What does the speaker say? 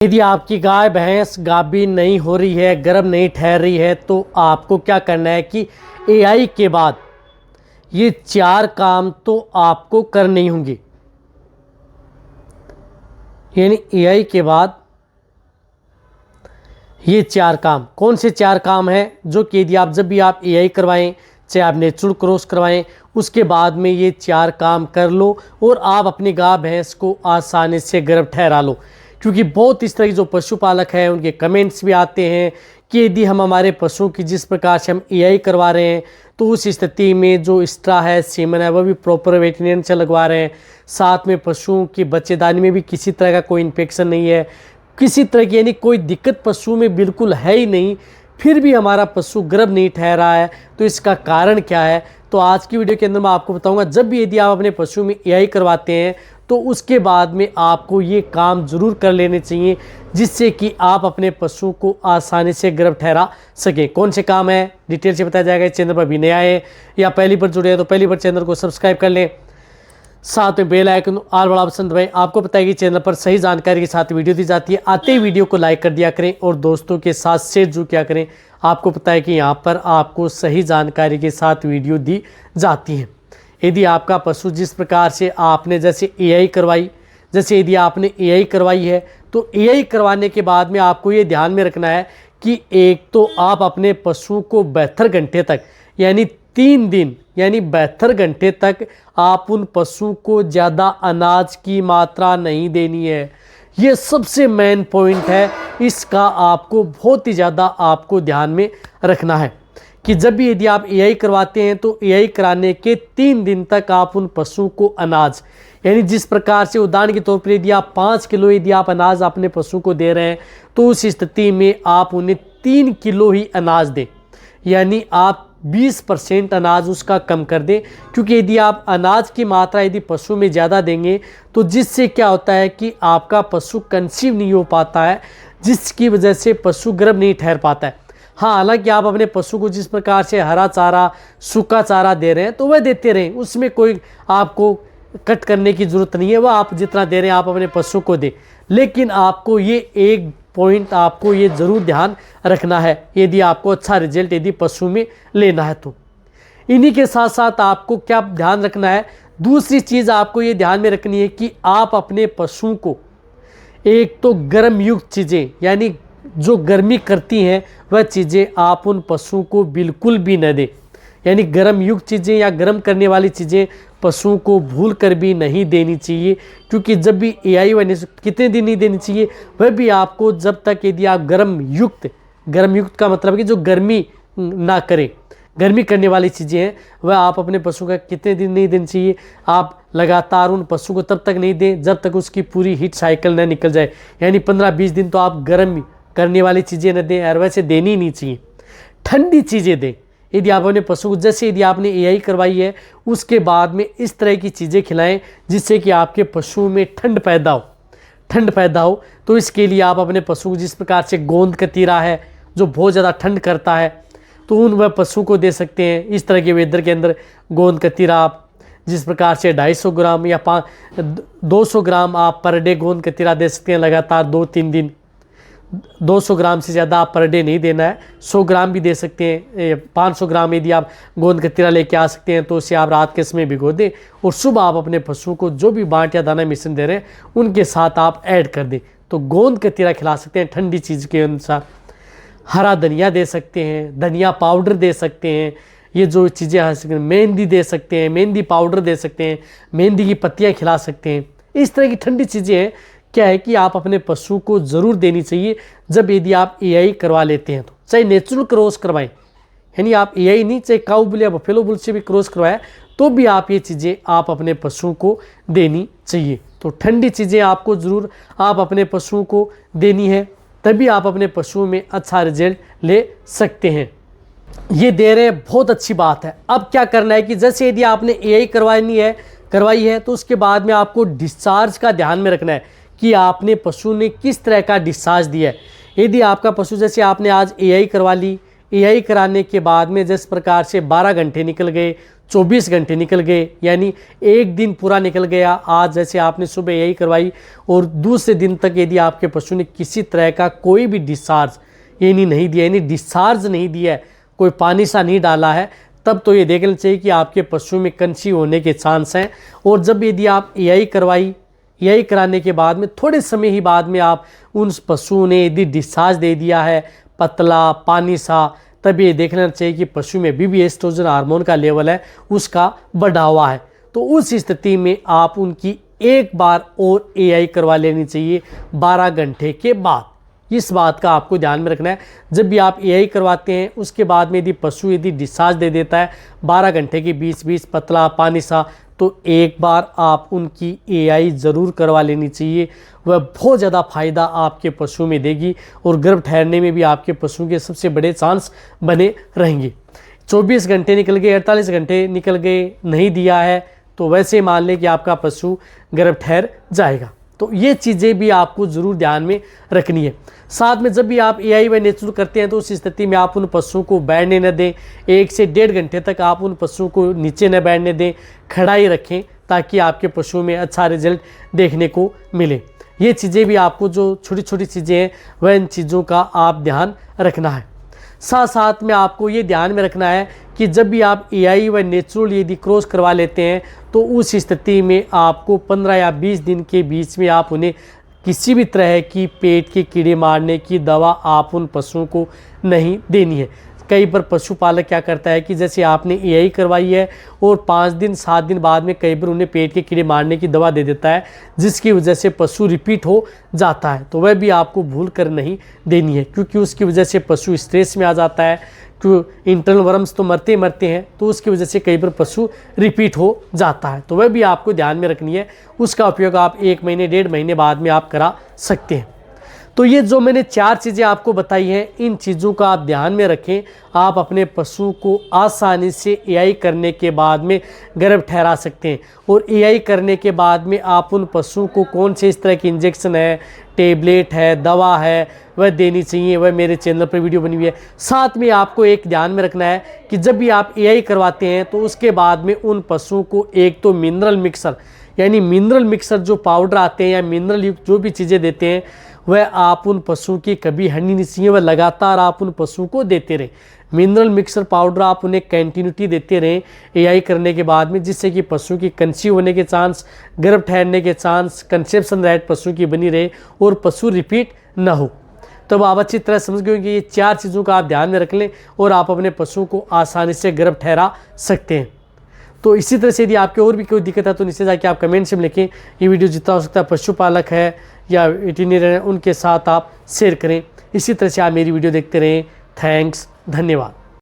यदि आपकी गाय भैंस गाभिन नहीं हो रही है, गर्भ नहीं ठहर रही है, तो आपको क्या करना है कि एआई के बाद ये 4 काम तो आपको करने ही होंगे। यानी एआई के बाद ये 4 काम, कौन से 4 काम हैं जो कि यदि आप जब भी आप एआई करवाएं, चाहे आप नेचुरल क्रॉस करवाएं, उसके बाद में ये 4 काम कर लो और आप अपनी गाय भैंस को आसानी से गर्भ ठहरा लो। क्योंकि बहुत इस तरह के जो पशुपालक हैं उनके कमेंट्स भी आते हैं कि यदि हम हमारे पशुओं की जिस प्रकार से हम एआई करवा रहे हैं तो उस स्थिति में जो स्ट्रा है, सीमन है, वह भी प्रॉपर वेटरिनरियन से लगवा रहे हैं, साथ में पशुओं की बच्चेदानी में भी किसी तरह का कोई इन्फेक्शन नहीं है, किसी तरह की यानी कोई दिक्कत पशु में बिल्कुल है ही नहीं, फिर भी हमारा पशु गर्भ नहीं ठहरा है। तो इसका कारण क्या है, तो आज की वीडियो के अंदर मैं आपको बताऊंगा। जब भी यदि आप अपने पशु में एआई करवाते हैं तो उसके बाद में आपको ये काम ज़रूर कर लेने चाहिए जिससे कि आप अपने पशु को आसानी से गर्भ ठहरा सकें। कौन से काम है डिटेल से बताया जाएगा। इस चैनल पर भी नया है या पहली बार जुड़े हैं तो पहली बार चैनल को सब्सक्राइब कर लें, साथ में बेल आइकन ऑल वाला ऑप्शन दबाएं। आपको पता है कि चैनल पर सही जानकारी के साथ वीडियो दी जाती है। आते ही वीडियो को लाइक कर दिया करें और दोस्तों के साथ शेयर जरूर किया करें। आपको पता है कि यहाँ पर आपको सही जानकारी के साथ वीडियो दी जाती है। यदि आपका पशु जिस प्रकार से आपने जैसे एआई करवाई, जैसे यदि आपने एआई करवाई है तो एआई करवाने के बाद में आपको ये ध्यान में रखना है कि एक तो आप अपने पशु को 72 घंटे तक यानी 3 दिन यानी 72 घंटे तक आप उन पशु को ज़्यादा अनाज की मात्रा नहीं देनी है। ये सबसे मेन पॉइंट है, इसका आपको बहुत ही ज़्यादा आपको ध्यान में रखना है कि जब भी यदि आप एआई करवाते हैं तो एआई कराने के 3 दिन तक आप उन पशु को अनाज यानी जिस प्रकार से उदाहरण के तौर पर यदि आप 5 किलो यदि आप अनाज अपने पशु को दे रहे हैं तो उस स्थिति में आप उन्हें 3 किलो ही अनाज दें, यानी आप 20% अनाज उसका कम कर दें। क्योंकि यदि आप अनाज की मात्रा यदि पशु में ज़्यादा देंगे तो जिससे क्या होता है कि आपका पशु कंसीव नहीं हो पाता है, जिसकी वजह से पशु गर्भ नहीं ठहर पाता है। हाँ, हालांकि आप अपने पशु को जिस प्रकार से हरा चारा, सूखा चारा दे रहे हैं तो वह देते रहें, उसमें कोई आपको कट करने की ज़रूरत नहीं है। वह आप जितना दे रहे हैं आप अपने पशु को दें, लेकिन आपको ये एक पॉइंट आपको ये ज़रूर ध्यान रखना है यदि आपको अच्छा रिजल्ट यदि पशु में लेना है तो। इन्हीं के साथ साथ आपको क्या ध्यान रखना है, दूसरी चीज़ आपको ये ध्यान में रखनी है कि आप अपने पशु को एक तो गर्म युक्त चीज़ें यानी जो गर्मी करती हैं वह चीज़ें आप उन पशुओं को बिल्कुल भी न दें। यानी गर्म युक्त चीज़ें या गर्म करने वाली चीज़ें पशुओं को भूल कर भी नहीं देनी चाहिए। क्योंकि जब भी एआई व कितने दिन नहीं देनी चाहिए, वह भी आपको जब तक यदि आप गर्म युक्त का मतलब है कि जो गर्मी ना करें, गर्मी करने वाली चीज़ें हैं वह आप अपने पशु का कितने दिन नहीं देनी चाहिए। आप लगातार उन पशु को तब तक नहीं दें जब तक उसकी पूरी हीट साइकिल न निकल जाए, यानी 15-20 दिन तो आप गर्म करने वाली चीज़ें न दें और वैसे देनी नहीं चाहिए। ठंडी चीज़ें दें यदि आप अपने पशु को, जैसे यदि आपने एआई करवाई है उसके बाद में इस तरह की चीज़ें खिलाएं जिससे कि आपके पशु में ठंड पैदा हो। तो इसके लिए आप अपने पशु को जिस प्रकार से गोंद कतीरा है जो बहुत ज़्यादा ठंड करता है तो उन वह पशु को दे सकते हैं। इस तरह के वेदर के अंदर गोंद कतीरा आप जिस प्रकार से 250 ग्राम या 200 ग्राम आप पर डे गोंद कतीरा दे सकते हैं लगातार 2-3 दिन। 200 ग्राम से ज़्यादा आप पर डे नहीं देना है, 100 ग्राम भी दे सकते हैं। 500 ग्राम यदि आप गोंद कतीरा लेके आ सकते हैं तो उसे आप रात के समय भिगो दें और सुबह आप अपने पशु को जो भी बाट या दाना मिश्रण दे रहे हैं उनके साथ आप ऐड कर दें। तो गोंद कतीरा खिला सकते हैं ठंडी चीज़ के अनुसार। हरा धनिया दे सकते हैं, धनिया पाउडर दे सकते हैं, ये जो चीज़ें आ सकती हैं, मेहंदी दे सकते हैं, मेहंदी पाउडर दे सकते हैं, मेहंदी की पत्तियाँ खिला सकते हैं। इस तरह की ठंडी चीज़ें हैं क्या है कि आप अपने पशु को ज़रूर देनी चाहिए जब यदि आप एआई करवा लेते हैं तो। चाहे नेचुरल क्रॉस करवाएं, यानी आप एआई नहीं, चाहे काऊ बुल या बफेलो बुल से भी क्रॉस करवाएं तो भी आप ये चीज़ें आप अपने पशु को देनी चाहिए। तो ठंडी चीज़ें आपको ज़रूर आप अपने पशुओं को देनी है, तभी आप अपने पशुओं में अच्छा रिजल्ट ले सकते हैं। ये दे रहे हैं, बहुत अच्छी बात है। अब क्या करना है कि जैसे यदि आपने एआई करवाई है तो उसके बाद में आपको डिस्चार्ज का ध्यान में रखना है कि आपने पशु ने किस तरह का डिस्चार्ज दिया है। यदि आपका पशु जैसे आपने आज एआई करवा ली, एआई कराने के बाद में जिस प्रकार से 12 घंटे निकल गए, 24 घंटे निकल गए, यानी एक दिन पूरा निकल गया। आज जैसे आपने सुबह यही करवाई और दूसरे दिन तक यदि आपके पशु ने किसी तरह का कोई भी डिस्चार्ज यानी नहीं दिया, यानी डिस्चार्ज नहीं दिया है, कोई पानी सा नहीं डाला है, तब तो ये देखना चाहिए कि आपके पशु में कंसी होने के चांस हैं। और जब यदि आप एआई करवाई, एआई कराने के बाद में थोड़े समय ही बाद में आप उन पशु ने यदि डिस्चार्ज दे दिया है पतला पानी सा, तब ये देखना चाहिए कि पशु में भी एस्ट्रोजन हार्मोन का लेवल है उसका बढ़ा हुआ है। तो उस स्थिति में आप उनकी एक बार और एआई करवा लेनी चाहिए 12 घंटे के बाद। इस बात का आपको ध्यान में रखना है। जब भी आप एआई करवाते हैं उसके बाद में यदि पशु यदि डिस्चार्ज दे देता है 12 घंटे के बीच पतला पानी सा, तो एक बार आप उनकी एआई ज़रूर करवा लेनी चाहिए। वह बहुत ज़्यादा फ़ायदा आपके पशु में देगी और गर्भ ठहरने में भी आपके पशु के सबसे बड़े चांस बने रहेंगे। 24 घंटे निकल गए, 48 घंटे निकल गए, नहीं दिया है तो वैसे मान लें कि आपका पशु गर्भ ठहर जाएगा। तो ये चीज़ें भी आपको ज़रूर ध्यान में रखनी है। साथ में जब भी आप एआई व नेचुरल करते हैं तो उस स्थिति में आप उन पशुओं को बैठने न दें। 1 से 1.5 घंटे तक आप उन पशुओं को नीचे न बैठने दें, खड़ा ही रखें ताकि आपके पशुओं में अच्छा रिजल्ट देखने को मिले। ये चीज़ें भी आपको जो छोटी छोटी चीज़ें हैं वह इन चीज़ों का आप ध्यान रखना है। साथ साथ में आपको ये ध्यान में रखना है कि जब भी आप एआई व नेचुरल यदि क्रॉस करवा लेते हैं तो उस स्थिति में आपको 15 या 20 दिन के बीच में आप उन्हें किसी भी तरह की पेट के कीड़े मारने की दवा आप उन पशुओं को नहीं देनी है। कई बार पशुपालक क्या करता है कि जैसे आपने एआई करवाई है और 5 दिन 7 दिन बाद में कई बार उन्हें पेट के कीड़े मारने की दवा दे देता है, जिसकी वजह से पशु रिपीट हो जाता है। तो वह भी आपको भूल कर नहीं देनी है, क्योंकि उसकी वजह से पशु स्ट्रेस में आ जाता है। क्यों, इंटरनल वर्म्स तो मरते हैं, तो उसकी वजह से कई बार पशु रिपीट हो जाता है। तो वह भी आपको ध्यान में रखनी है। उसका उपयोग आप 1 महीने 1.5 महीने बाद में आप करा सकते हैं। तो ये जो मैंने 4 चीज़ें आपको बताई हैं, इन चीज़ों का आप ध्यान में रखें। आप अपने पशु को आसानी से एआई करने के बाद में गर्भ ठहरा सकते हैं। और एआई करने के बाद में आप उन पशुओं को कौन से इस तरह की इंजेक्शन है, टेबलेट है, दवा है, वह देनी चाहिए, वह मेरे चैनल पर वीडियो बनी हुई है। साथ में आपको एक ध्यान में रखना है कि जब भी आप एआई करवाते हैं तो उसके बाद में उन पशुओं को एक तो मिनरल मिक्सर, यानी मिनरल मिक्सर जो पाउडर आते हैं या मिनरल युक्त जो भी चीज़ें देते हैं, वह आप उन पशुओं की कभी हटनी नहीं चाहिए। वह लगातार आप उन पशुओं को देते रहें। मिनरल मिक्सर पाउडर आप उन्हें कंटिन्यूटी देते रहें एआई करने के बाद में, जिससे कि पशु की कंसीव होने के चांस, गर्भ ठहरने के चांस, कंसेप्शन राइट पशु की बनी रहे और पशु रिपीट ना हो। तब आप अच्छी तरह समझ गए कि ये 4 चीज़ों का आप ध्यान में रख लें और आप अपने पशुओं को आसानी से गर्भ ठहरा सकते हैं। तो इसी तरह से यदि आपके और भी कोई दिक्कत है तो नीचे जाके आप कमेंट्स में लिखें। ये वीडियो जितना हो सकता है पशुपालक है या वेटरनरी है उनके साथ आप शेयर करें। इसी तरह से आप मेरी वीडियो देखते रहें। थैंक्स, धन्यवाद।